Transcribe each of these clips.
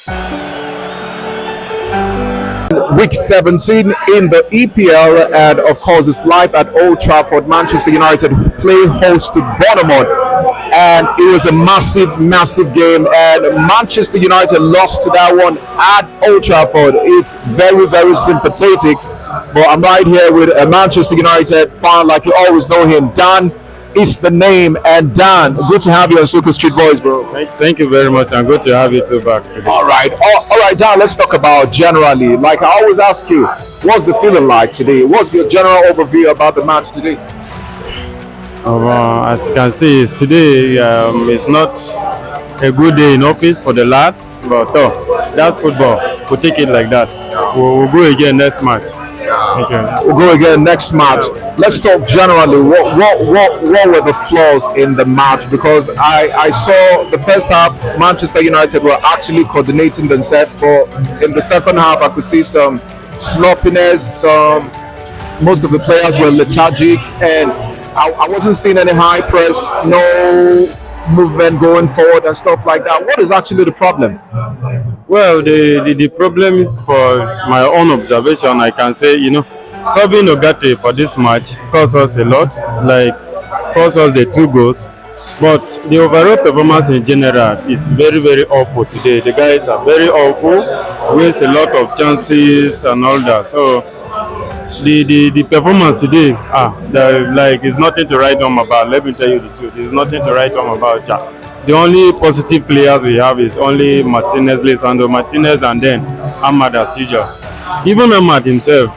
Week 17 in the EPL, and of course, it's live at Old Trafford. Manchester United play host to Bournemouth, and it was a massive, massive game. And Manchester United lost to that one at Old Trafford. It's very, very sympathetic. But I'm right here with a Manchester United fan, like you always know him. Dan is the name, and Dan, good to have you on Super Street Voice, bro. Thank you very much, and good to have you two back today. All right, Dan. Let's talk about generally. Like I always ask you, what's the feeling like today? What's your general overview about the match today? As you can see, today it's not a good day in office for the lads, but that's football. We'll take it like that. We'll go again next match. Okay. We'll go again next match. Let's talk generally. What were the flaws in the match? Because I saw the first half, Manchester United were actually coordinating themselves, but in the second half, I could see some sloppiness. Most of the players were lethargic, and I wasn't seeing any high press, no movement going forward and stuff like that. What is actually the problem? Well, the problem for my own observation, I can say, subbing Ogate for this match cost us a lot, cost us the 2 goals. But the overall performance in general is very, very awful today. The guys are very awful, waste a lot of chances and all that. So the performance today, is nothing to write home about. Let me tell you the truth. There's nothing to write home about. The only positive players we have is only Martinez, Lisandro Martinez, and then Ahmad as usual. Even Ahmad himself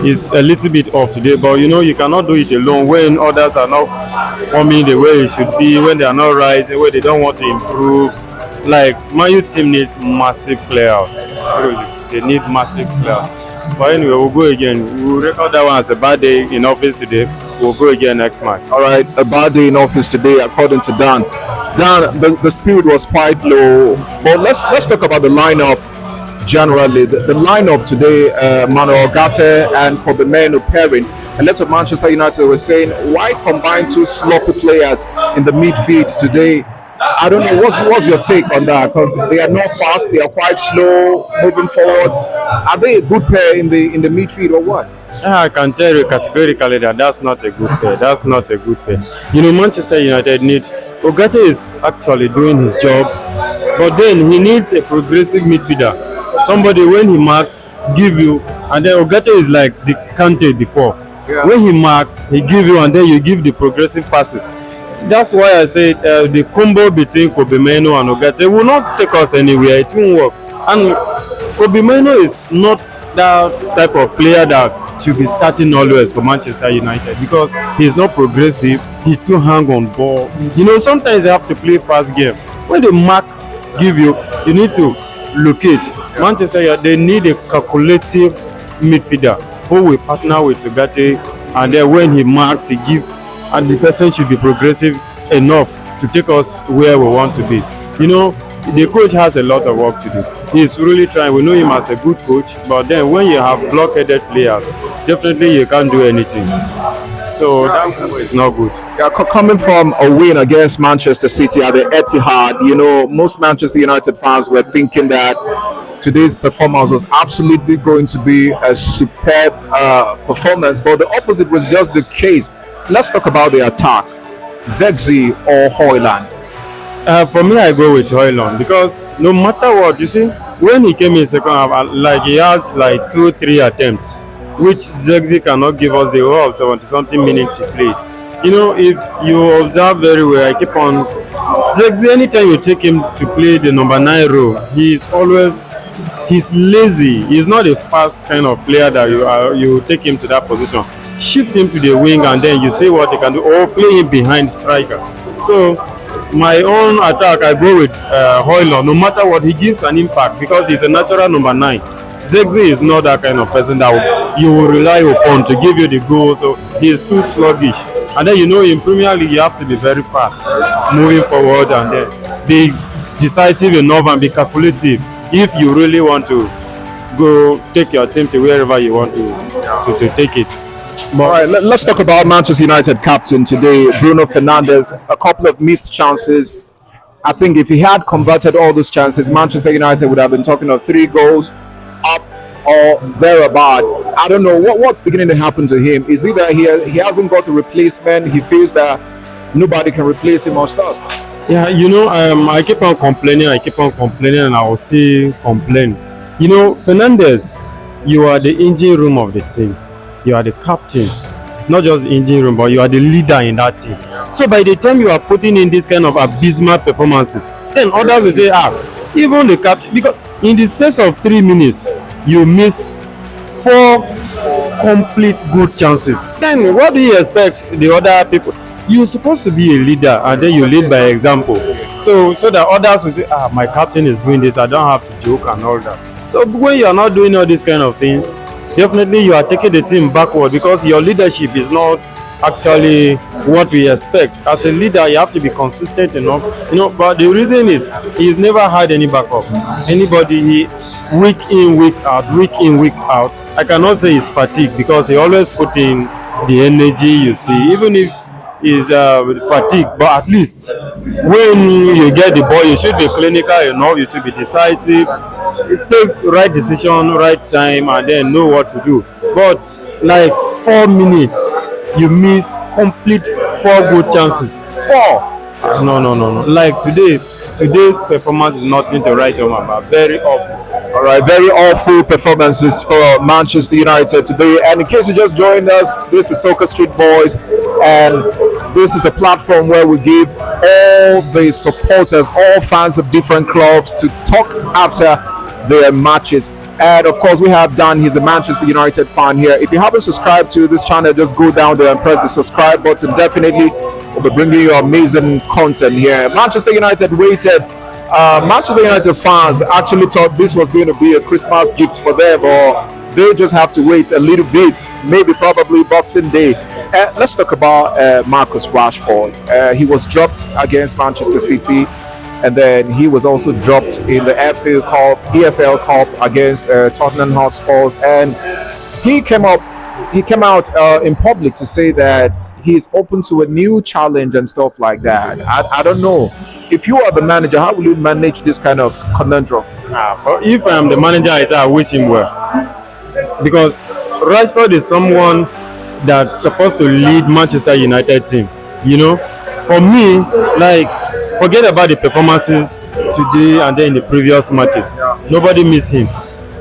is a little bit off today, but you cannot do it alone when others are not coming the way it should be, when they are not rising, when they don't want to improve. Like, Man U team needs massive players. They need massive players. But anyway, we'll go again. We'll record that one as a bad day in office today. We'll go again next match. All right, a bad day in office today, according to Dan. Dan, the spirit was quite low. But let's talk about the lineup generally. The lineup today, Manuel Garte and Kobe Manu pairing. A lot of Manchester United were saying, why combine 2 sloppy players in the midfield today? I don't know. What's your take on that? Because they are not fast, they are quite slow moving forward. Are they a good pair in the midfield or what? I can tell you categorically that that's not a good pair. That's not a good pair. Manchester United need. Ogate is actually doing his job, but then he needs a progressive midfielder. Somebody when he marks, give you, and then Ogate is like the Kante before. Yeah. When he marks, he give you, and then you give the progressive passes. That's why I said the combo between Kobe Manu and Ogate will not take us anywhere. It won't work. And Kobe Manu is not that type of player that should be starting always for Manchester United because he's not progressive. He too hang on ball. Sometimes you have to play fast game. When the mark give you, you need to locate. Manchester United, they need a calculative midfielder who will partner with Ogate, and then when he marks, he give, and the person should be progressive enough to take us where we want to be. The coach has a lot of work to do. He's really trying. We know him as a good coach, but then when you have blockheaded players, definitely you can't do anything. So that is not good. Yeah, coming from a win against Manchester City at the Etihad, most Manchester United fans were thinking that today's performance was absolutely going to be a superb performance, but the opposite was just the case. Let's talk about the attack. Zexi or Højlund? For me, I go with Højlund because no matter what, you see, when he came in second half, he had 2-3 attempts, which Zexi cannot give us the whole 70-something minutes he played. If you observe very well, I keep on Zexi. Anytime you take him to play the number 9 role, he's lazy. He's not a fast kind of player that you take him to that position. Shift him to the wing and then you see what he can do, or play him behind striker. So my own attack, I go with Højlund. No matter what, he gives an impact because he's a natural number 9. Zexi is not that kind of person that you will rely upon to give you the goal, so he is too sluggish. And then in Premier League you have to be very fast, moving forward, and then be decisive enough and be calculative if you really want to go take your team to wherever you want to take it. All right, let's talk about Manchester United captain today, Bruno Fernandes. A couple of missed chances, I think if he had converted all those chances, Manchester United would have been talking of 3 goals up or thereabout. I don't know what's beginning to happen to him. Is it that he hasn't got a replacement? He feels that nobody can replace him or stuff. Yeah, I keep on complaining, and I will still complain. Fernandez, you are the engine room of the team. You are the captain, not just the engine room, but you are the leader in that team. So by the time you are putting in this kind of abysmal performances, then others will say, even the captain, because in the space of 3 minutes, you miss 4 complete good chances. Then what do you expect the other people? You're supposed to be a leader, and then you lead by example. So that others will say, my captain is doing this, I don't have to joke and all that. So when you are not doing all these kind of things, definitely you are taking the team backward, because your leadership is not actually what we expect. As a leader, you have to be consistent enough, but the reason is he's never had any backup. Anybody, week in, week out. I cannot say he's fatigued, because he always put in the energy, you see, even if is fatigue, but at least when you get the ball, you should be clinical enough, you should be decisive, take right decision, right time, and then know what to do. But like 4 minutes, you miss complete 4 good chances. 4. No. Like today's performance is nothing to write home about. Very awful. All right, very awful performances for Manchester United today. And in case you just joined us, this is Soccer Street Boys, and this is a platform where we give all the supporters, all fans of different clubs, to talk after their matches. And of course, we have Dan. He's a Manchester United fan here. If you haven't subscribed to this channel, just go down there and press the subscribe button. Definitely, we'll be bringing you amazing content here. Manchester United waited. Manchester United fans actually thought this was going to be a Christmas gift for them, or they just have to wait a little bit, maybe probably Boxing Day. Let's talk about Marcus Rashford. He was dropped against Manchester City, and then he was also dropped in the EFL Cup against Tottenham Hotspurs, and he came out in public to say that he's open to a new challenge and stuff like that. I don't know. If you are the manager, how will you manage this kind of conundrum? But if I am the manager, I wish him well, because Rashford is someone that's supposed to lead Manchester United team. For me, like, forget about the performances today and then in the previous matches. Nobody miss him.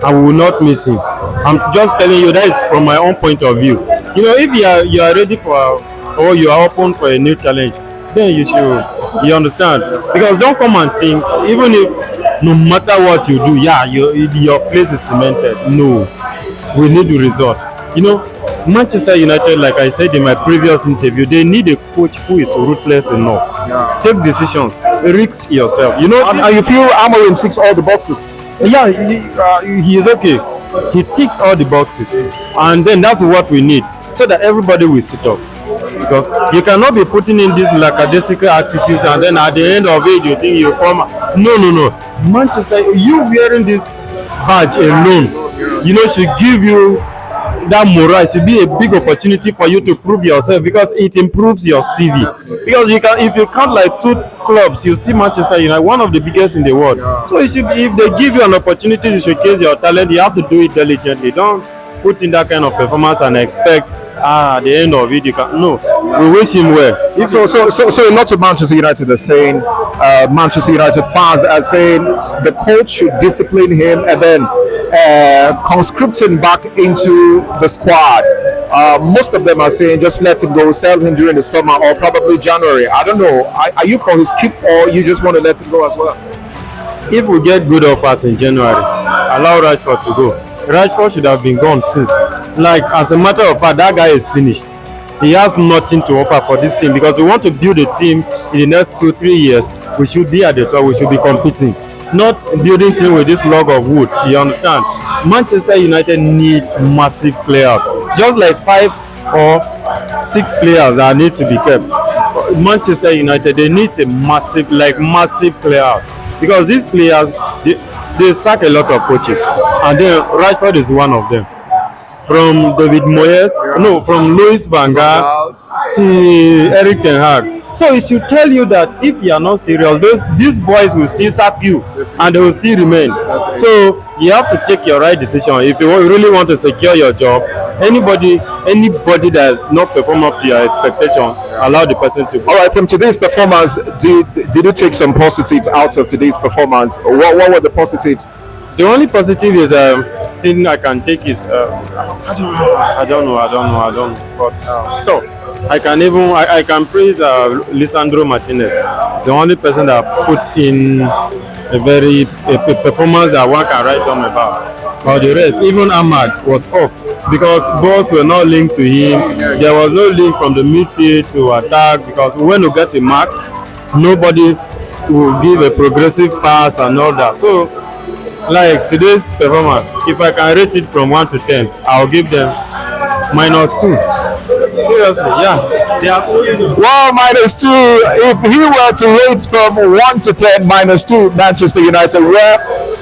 I will not miss him. I'm just telling you, that is from my own point of view. If you are ready for, or you are open for a new challenge, then you understand. Because don't come and think, even if no matter what you do, your place is cemented. No, we need the result. Manchester United, like I said in my previous interview, they need a coach who is ruthless enough. Take decisions, risk yourself. And you feel Amorim ticks all the boxes. Yeah, he is okay. He ticks all the boxes, and then that's what we need, so that everybody will sit up. Because you cannot be putting in this lackadaisical attitude, and then at the end of it you think you come. No. Manchester, you wearing this badge alone, should give you that morale. It should be a big opportunity for you to prove yourself, because it improves your CV. Because if you count like 2 clubs, you see Manchester United, one of the biggest in the world. So if they give you an opportunity to showcase your talent, you have to do it diligently. Don't put in that kind of performance and expect at the end of it you can. No, we wish him well. So lots of Manchester United are saying, Manchester United fans are saying the coach should discipline him and then conscript him back into the squad. Most of them are saying just let him go, sell him during the summer or probably January. I don't know. Are you for his keep, or you just want to let him go as well? If we get good offers in January, allow Rashford to go. Rashford should have been gone since. Like, as a matter of fact, that guy is finished. He has nothing to offer for this team, because we want to build a team in the next 2-3 years. We should be at the top. We should be competing, not building team with this log of wood. You understand? Manchester United needs massive players, just like 5 or 6 players that need to be kept. Manchester United, they need a massive player, because these players they sack a lot of coaches, and then Rashford is one of them. From David Moyes, from Louis van Gaal to Eric Ten Hag. So it should tell you that if you are not serious, these boys will still sack you and they will still remain. So you have to take your right decision. If you really want to secure your job, anybody that has not performed up to your expectation, allow the person to All right, from today's performance, did you take some positives out of today's performance? What were the positives? The only positive is thing I can take is I don't know. But so I can praise Lisandro Martinez. He's the only person that put in a performance that one can write home about. But the rest, even Ahmad was off because balls were not linked to him. There was no link from the midfield to attack because when you get a marks, nobody will give a progressive pass and all that. So like today's performance, if I can rate it from 1 to 10, I'll give them -2. Seriously, yeah. They are Well, -2. If he were to rate from 1 to 10, -2, Manchester United, well,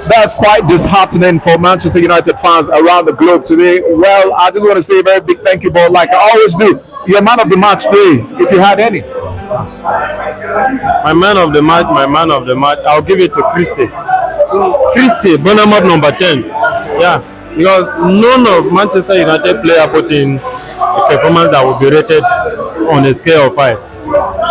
that's quite disheartening for Manchester United fans around the globe today. Well, I just want to say a very big thank you, but like I always do, you're man of the match today, if you had any. my man of the match. I'll give it to Christie, Bournemouth number 10. Yeah, because none of Manchester United player put in a performance that will be rated on a scale of 5.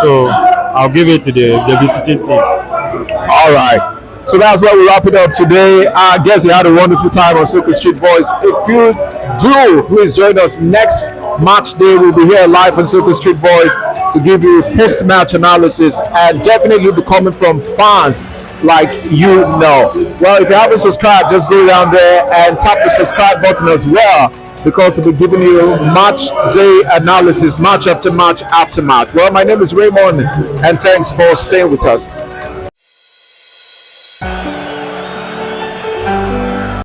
So I'll give it to the visiting team. All right. So that's where we wrap it up today. I guess you had a wonderful time on Soka Street Voice. If you do, please join us next match day. We'll be here live on Soka Street Voice to give you post-match analysis and definitely be coming from fans like you know. Well, if you haven't subscribed, just go down there and tap the subscribe button as well because we'll be giving you match day analysis, match after match after match. Well, my name is Raymond and thanks for staying with us.